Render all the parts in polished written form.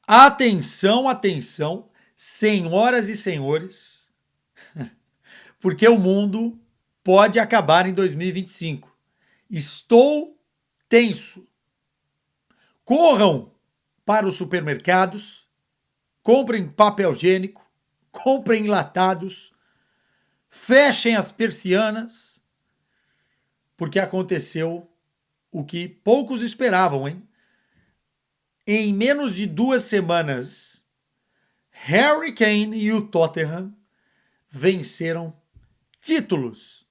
Atenção, atenção, senhoras e senhores, porque o mundo pode acabar em 2025. Estou tenso. Corram para os supermercados, comprem papel higiênico, comprem enlatados, fechem as persianas, porque aconteceu o que poucos esperavam, hein? Em menos de 2 semanas, Harry Kane e o Tottenham venceram títulos.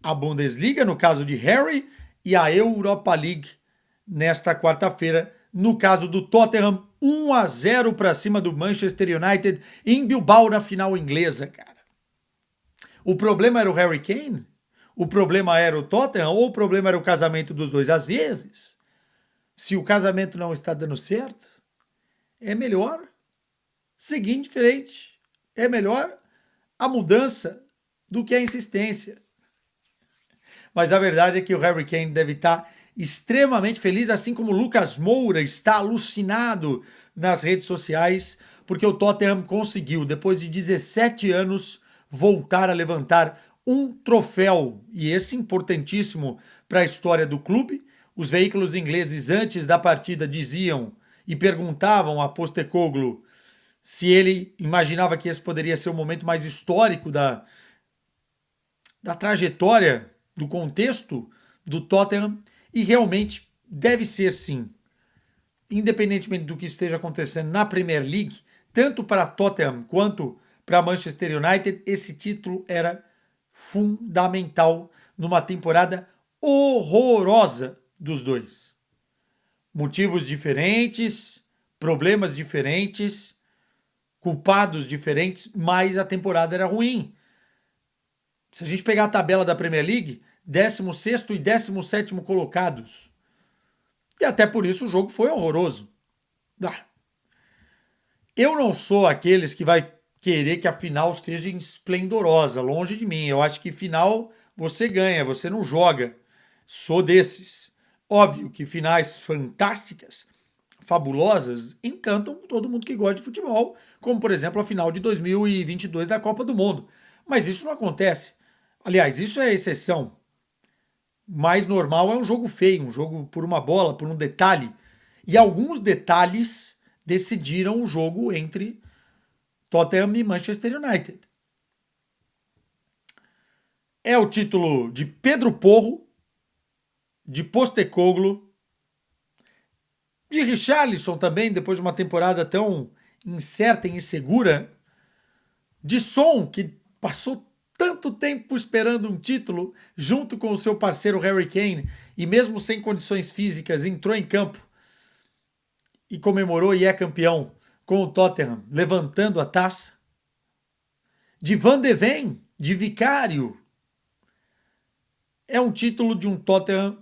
A Bundesliga, no caso de Harry, e a Europa League, nesta quarta-feira, no caso do Tottenham, 1-0 para cima do Manchester United em Bilbao na final inglesa, cara. O problema era o Harry Kane? O problema era o Tottenham? Ou o problema era o casamento dos dois? Às vezes, se o casamento não está dando certo, é melhor seguir em frente. É melhor a mudança do que a insistência. Mas a verdade é que o Harry Kane deve estar extremamente feliz, assim como o Lucas Moura está alucinado nas redes sociais, porque o Tottenham conseguiu, depois de 17 anos, voltar a levantar um troféu, e esse importantíssimo para a história do clube. Os veículos ingleses, antes da partida, diziam e perguntavam a Postecoglou se ele imaginava que esse poderia ser o momento mais histórico da trajetória, do contexto do Tottenham, e realmente deve ser sim. Independentemente do que esteja acontecendo na Premier League, tanto para Tottenham quanto para Manchester United, esse título era fundamental numa temporada horrorosa dos dois. Motivos diferentes, problemas diferentes, culpados diferentes, mas a temporada era ruim. Se a gente pegar a tabela da Premier League, 16º e 17º colocados. E até por isso o jogo foi horroroso. Eu não sou aqueles que vai querer que a final esteja esplendorosa, longe de mim. Eu acho que final você ganha, você não joga. Sou desses. Óbvio que finais fantásticas, fabulosas, encantam todo mundo que gosta de futebol, como por exemplo a final de 2022 da Copa do Mundo. Mas isso não acontece. Aliás, isso é exceção. Mais normal é um jogo feio, um jogo por uma bola, por um detalhe. E alguns detalhes decidiram o jogo entre Tottenham e Manchester United. É o título de Pedro Porro, de Postecoglou, de Richarlison também, depois de uma temporada tão incerta e insegura, de Son, que passou tanto tempo esperando um título, junto com o seu parceiro Harry Kane, e mesmo sem condições físicas, entrou em campo e comemorou e é campeão com o Tottenham, levantando a taça. De Van de Ven, de Vicário. É um título de um Tottenham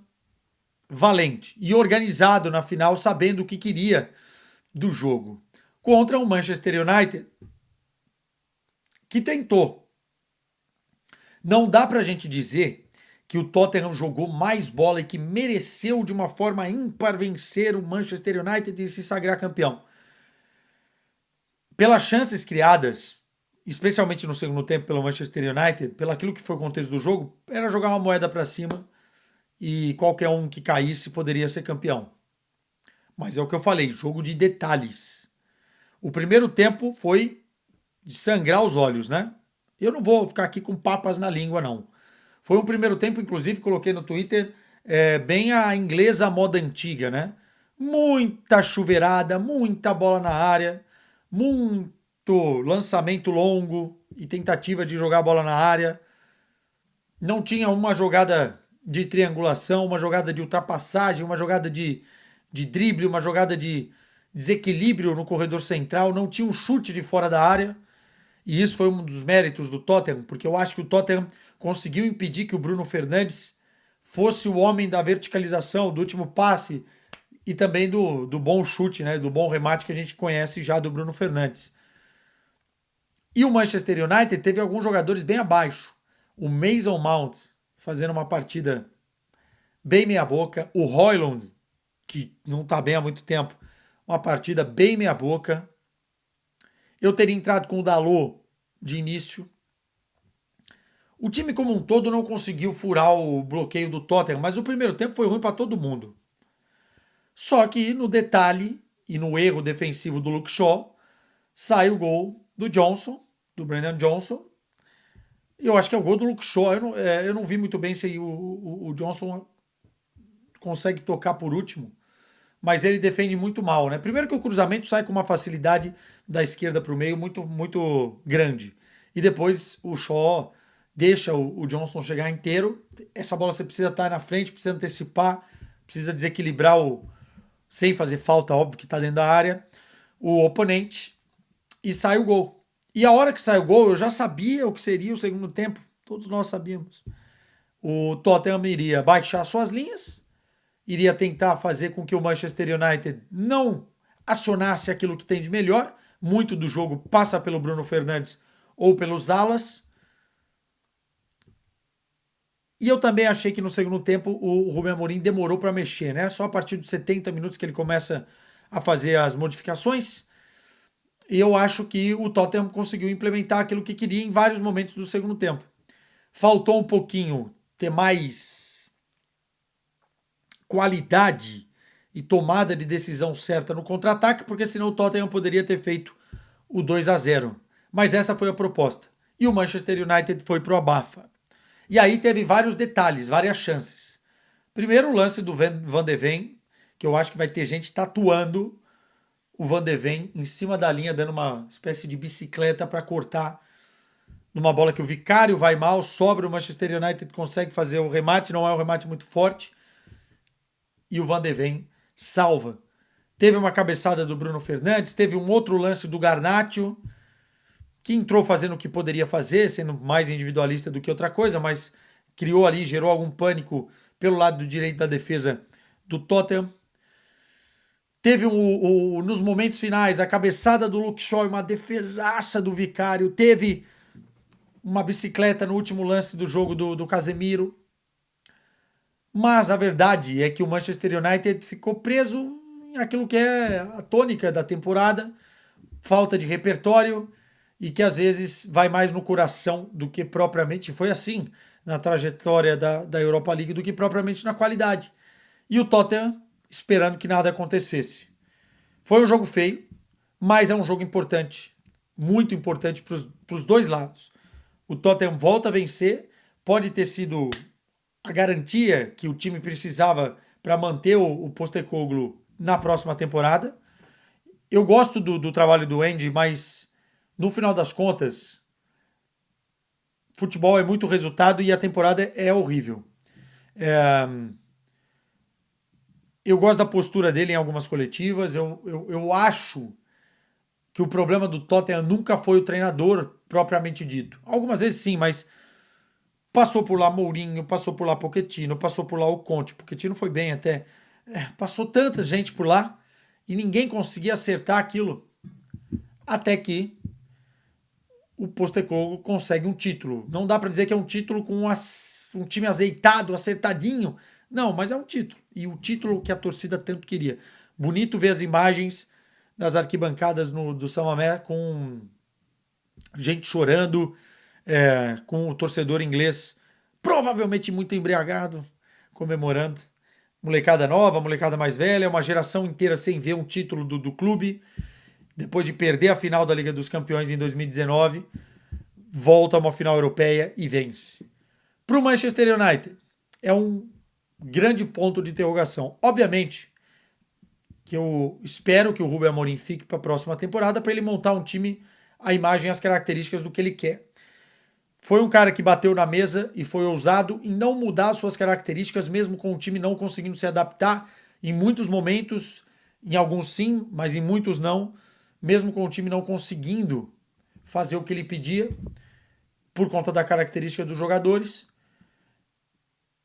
valente e organizado na final, sabendo o que queria do jogo. Contra um Manchester United que tentou. Não dá pra gente dizer que o Tottenham jogou mais bola e que mereceu de uma forma ímpar vencer o Manchester United e se sagrar campeão. Pelas chances criadas, especialmente no segundo tempo pelo Manchester United, pelo aquilo que foi o contexto do jogo, era jogar uma moeda para cima e qualquer um que caísse poderia ser campeão. Mas é o que eu falei, jogo de detalhes. O primeiro tempo foi de sangrar os olhos, né? Eu não vou ficar aqui com papas na língua, não. Foi um primeiro tempo, inclusive, coloquei no Twitter, bem a inglesa moda antiga, né? Muita chuveirada, muita bola na área, muito lançamento longo e tentativa de jogar a bola na área. Não tinha uma jogada de triangulação, uma jogada de ultrapassagem, uma jogada de drible, uma jogada de desequilíbrio no corredor central. Não tinha um chute de fora da área. E isso foi um dos méritos do Tottenham, porque eu acho que o Tottenham conseguiu impedir que o Bruno Fernandes fosse o homem da verticalização, do último passe e também do bom chute, né, do bom remate que a gente conhece já do Bruno Fernandes. E o Manchester United teve alguns jogadores bem abaixo. O Mason Mount fazendo uma partida bem meia boca. O Højlund, que não está bem há muito tempo, uma partida bem meia boca. Eu teria entrado com o Dalot de início. O time como um todo não conseguiu furar o bloqueio do Tottenham, mas o primeiro tempo foi ruim para todo mundo. Só que no detalhe e no erro defensivo do Luke Shaw, sai o gol do Johnson, do Brennan Johnson. Eu acho que é o gol do Luke Shaw. Eu não vi muito bem se o Johnson consegue tocar por último, mas ele defende muito mal, né? Primeiro que o cruzamento sai com uma facilidade da esquerda para o meio muito, muito grande. E depois o Shaw deixa o Johnson chegar inteiro. Essa bola você precisa estar na frente, precisa antecipar, precisa desequilibrar sem fazer falta, óbvio que está dentro da área, o oponente, e sai o gol. E a hora que sai o gol, eu já sabia o que seria o segundo tempo. Todos nós sabíamos. O Tottenham iria baixar suas linhas, iria tentar fazer com que o Manchester United não acionasse aquilo que tem de melhor. Muito do jogo passa pelo Bruno Fernandes ou pelos alas. E eu também achei que no segundo tempo o Rubem Amorim demorou para mexer, né? Só a partir dos 70 minutos que ele começa a fazer as modificações. E eu acho que o Tottenham conseguiu implementar aquilo que queria em vários momentos do segundo tempo. Faltou um pouquinho ter mais qualidade e tomada de decisão certa no contra-ataque, porque senão o Tottenham poderia ter feito o 2-0. Mas essa foi a proposta. E o Manchester United foi pro abafa. E aí teve vários detalhes, várias chances. Primeiro o lance do Van de Ven, que eu acho que vai ter gente tatuando o Van de Ven em cima da linha, dando uma espécie de bicicleta para cortar numa bola que o Vicário vai mal, sobra, o Manchester United consegue fazer o remate, não é um remate muito forte, e o Van de Ven salva. Teve uma cabeçada do Bruno Fernandes, teve um outro lance do Garnacho, que entrou fazendo o que poderia fazer, sendo mais individualista do que outra coisa, mas criou ali, gerou algum pânico pelo lado do direito da defesa do Tottenham. Teve nos momentos finais a cabeçada do Luke Shaw e uma defesaça do Vicário. Teve uma bicicleta no último lance do jogo do Casemiro. Mas a verdade é que o Manchester United ficou preso em aquilo que é a tônica da temporada, falta de repertório e que às vezes vai mais no coração do que propriamente foi assim na trajetória da Europa League do que propriamente na qualidade. E o Tottenham esperando que nada acontecesse. Foi um jogo feio, mas é um jogo importante, muito importante para os dois lados. O Tottenham volta a vencer, pode ter sido a garantia que o time precisava para manter o Postecoglou na próxima temporada. Eu gosto do trabalho do Andy, mas no final das contas, futebol é muito resultado e a temporada é horrível. Eu gosto da postura dele em algumas coletivas. Eu acho que o problema do Tottenham nunca foi o treinador propriamente dito. Algumas vezes sim, mas passou por lá Mourinho, passou por lá Pochettino, passou por lá o Conte. Pochettino foi bem até. Passou tanta gente por lá e ninguém conseguia acertar aquilo. Até que o Postecoglou consegue um título. Não dá para dizer que é um título com um time azeitado, acertadinho. Não, mas é um título. E o título que a torcida tanto queria. Bonito ver as imagens das arquibancadas do São Mamé com gente chorando, com o torcedor inglês provavelmente muito embriagado, comemorando. Molecada nova, molecada mais velha, uma geração inteira sem ver um título do clube. Depois de perder a final da Liga dos Campeões em 2019, volta a uma final europeia e vence. Para o Manchester United, é um grande ponto de interrogação. Obviamente que eu espero que o Rubem Amorim fique para a próxima temporada para ele montar um time à imagem e às características do que ele quer. Foi um cara que bateu na mesa e foi ousado em não mudar suas características, mesmo com o time não conseguindo se adaptar em muitos momentos, em alguns sim, mas em muitos não, mesmo com o time não conseguindo fazer o que ele pedia, por conta da característica dos jogadores.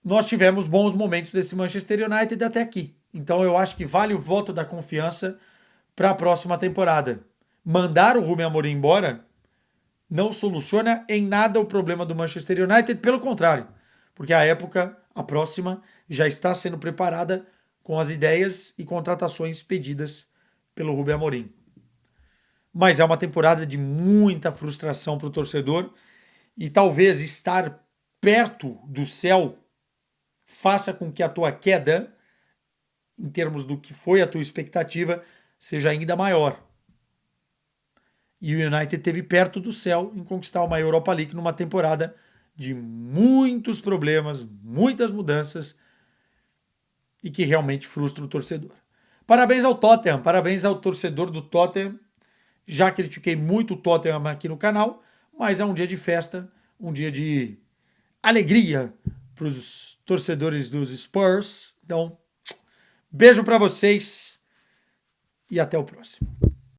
Nós tivemos bons momentos desse Manchester United até aqui. Então eu acho que vale o voto da confiança para a próxima temporada. Mandar o Rubem Amorim embora não soluciona em nada o problema do Manchester United, pelo contrário, porque a próxima, já está sendo preparada com as ideias e contratações pedidas pelo Rubem Amorim. Mas é uma temporada de muita frustração para o torcedor e talvez estar perto do céu faça com que a tua queda, em termos do que foi a tua expectativa, seja ainda maior. E o United esteve perto do céu em conquistar uma Europa League numa temporada de muitos problemas, muitas mudanças e que realmente frustra o torcedor. Parabéns ao Tottenham, parabéns ao torcedor do Tottenham. Já critiquei muito o Tottenham aqui no canal, mas é um dia de festa, um dia de alegria para os torcedores dos Spurs. Então, beijo para vocês e até o próximo.